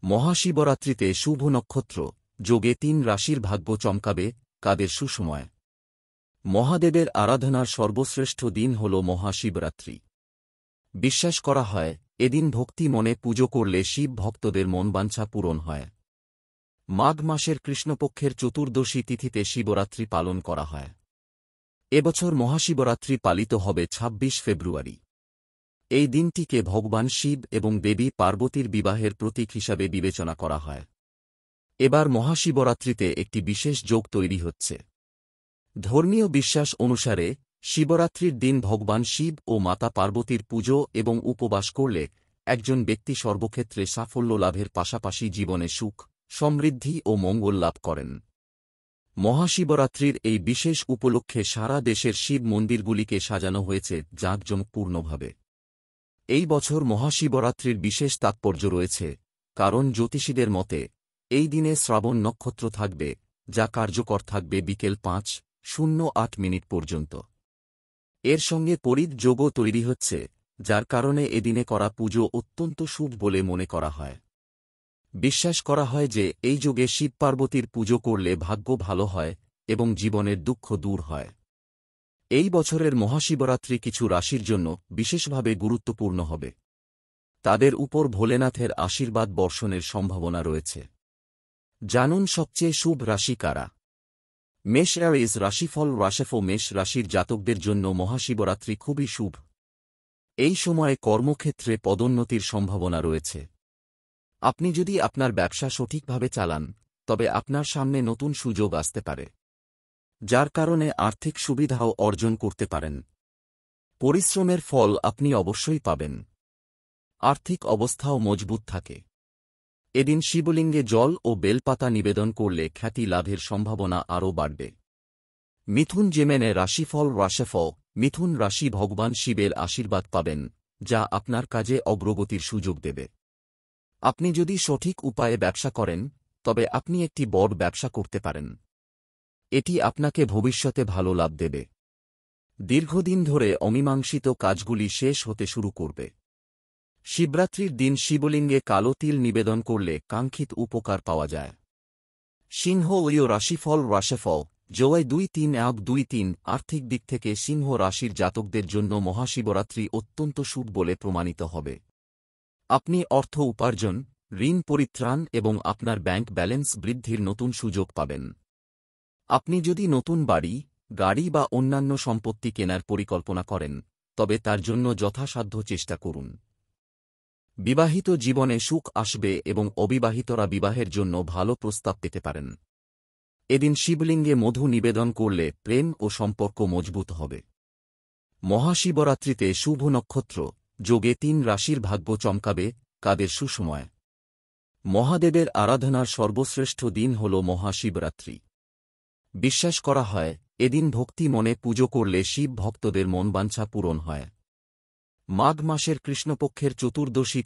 মহাশিবরাত্রিতে শুভ নক্ষত্র যোগে ৩ রাশির ভাগ্য চমকাবে, কাদের সুসময়। মহাদেবের আরাধনার সর্বশ্রেষ্ঠ দিন হল মহাশিবরাত্রি। বিশ্বাস করা হয়, এদিন ভক্তি মনে পুজো করলে শিব ভক্তদের মনবাঞ্ছা পূরণ হয়। মাঘ মাসের কৃষ্ণপক্ষের চতুর্দশী তিথিতে শিবরাত্রি পালন করা হয়। এবছর মহাশিবরাত্রি পালিত হবে ২৬ ফেব্রুয়ারি। এই দিনটিকে ভগবান শিব এবং দেবী পার্বতীর বিবাহের প্রতীক হিসাবে বিবেচনা করা হয়। এবার মহাশিবরাত্রিতে একটি বিশেষ যোগ তৈরি হচ্ছে। ধর্মীয় বিশ্বাস অনুসারে শিবরাত্রির দিন ভগবান শিব ও মাতা পার্বতীর পুজো এবং উপবাস করলে একজন ব্যক্তি সর্বক্ষেত্রে সাফল্য লাভের পাশাপাশি জীবনে সুখ, সমৃদ্ধি ও মঙ্গল লাভ করেন। মহাশিবরাত্রির এই বিশেষ উপলক্ষে সারা দেশের শিব মন্দিরগুলিকে সাজানো হয়েছে জাঁকজমকপূর্ণভাবে। এই বছর মহাশিবরাত্রির বিশেষ তাৎপর্য রয়েছে, কারণ জ্যোতিষীদের মতে এই দিনে শ্রাবণ নক্ষত্র থাকবে, যা কার্যকর থাকবে বিকেল ৫:০৮ পর্যন্ত। এর সঙ্গে পরিদ যোগও তৈরি হচ্ছে, যার কারণে এদিনে করা পুজো অত্যন্ত শুভ বলে মনে করা হয়। বিশ্বাস করা হয় যে এই যোগে শিব পার্বতীর পুজো করলে ভাগ্য ভালো হয় এবং জীবনের দুঃখ দূর হয়। এই বছরের মহাশিবরাত্রি কিছু রাশির জন্য বিশেষভাবে গুরুত্বপূর্ণ হবে। তাদের উপর ভোলেনাথের আশীর্বাদ বর্ষণের সম্ভাবনা রয়েছে। জানুন সবচেয়ে শুভ রাশি কারা। মেষ রাশিফল। মেষ রাশির জাতকদের জন্য মহাশিবরাত্রি খুবই শুভ। এই সময়ে কর্মক্ষেত্রে পদোন্নতির সম্ভাবনা রয়েছে। আপনি যদি আপনার ব্যবসা সঠিকভাবে চালান, তবে আপনার সামনে নতুন সুযোগ আসতে পারে, যার কারণে আর্থিক সুবিধাও অর্জন করতে পারেন। পরিশ্রমের ফল আপনি অবশ্যই পাবেন। আর্থিক অবস্থাও মজবুত থাকে। এদিন শিবলিঙ্গে জল ও বেলপাতা নিবেদন করলে খ্যাতি লাভের সম্ভাবনা আরও বাড়বে। মিথুন রাশিফল। মিথুন রাশি ভগবান শিবের আশীর্বাদ পাবেন, যা আপনার কাজে অগ্রগতির সুযোগ দেবে। আপনি যদি সঠিক উপায়ে ব্যবসা করেন, তবে আপনি একটি বড় ব্যবসা করতে পারেন। এটি আপনাকে ভবিষ্যতে ভালো লাভ দেবে। দীর্ঘদিন ধরে অমীমাংসিত কাজগুলি শেষ হতে শুরু করবে। শিবরাত্রির দিন শিবলিঙ্গে কালো তিল নিবেদন করলে কাঙ্ক্ষিত উপকার পাওয়া যায়। সিংহ রাশিফল। জোয়াই ২-৩-১-২-৩ আর্থিক দিক থেকে সিংহ রাশির জাতকদের জন্য মহাশিবরাত্রি অত্যন্ত শুভ বলে প্রমাণিত হবে। আপনি অর্থ উপার্জন, ঋণ পরিত্রাণ এবং আপনার ব্যাংক ব্যালেন্স বৃদ্ধির নতুন সুযোগ পাবেন। আপনি যদি নতুন বাড়ি, গাড়ি বা অন্যান্য সম্পত্তি কেনার পরিকল্পনা করেন, তবে তার জন্য যথাসাধ্য চেষ্টা করুন। বিবাহিত জীবনে সুখ আসবে এবং অবিবাহিতরা বিবাহের জন্য ভালো প্রস্তাব পেতে পারেন। এদিন শিবলিঙ্গে মধু নিবেদন করলে প্রেম ও সম্পর্ক মজবুত হবে। মহাশিবরাত্রিতে শুভ নক্ষত্র যোগে ৩ রাশির ভাগ্য চমকাবে, কাদের সুসময়। মহাদেবের আরাধনার সর্বশ্রেষ্ঠ দিন হল মহাশিবরাত্রি। বিশ্বাস করা হয়, এদিন ভক্তি মনে পুজো করলে শিব ভক্তদের মনবাঞ্ছা পূরণ হয়। মাঘ মাসের কৃষ্ণপক্ষের চতুর্দশী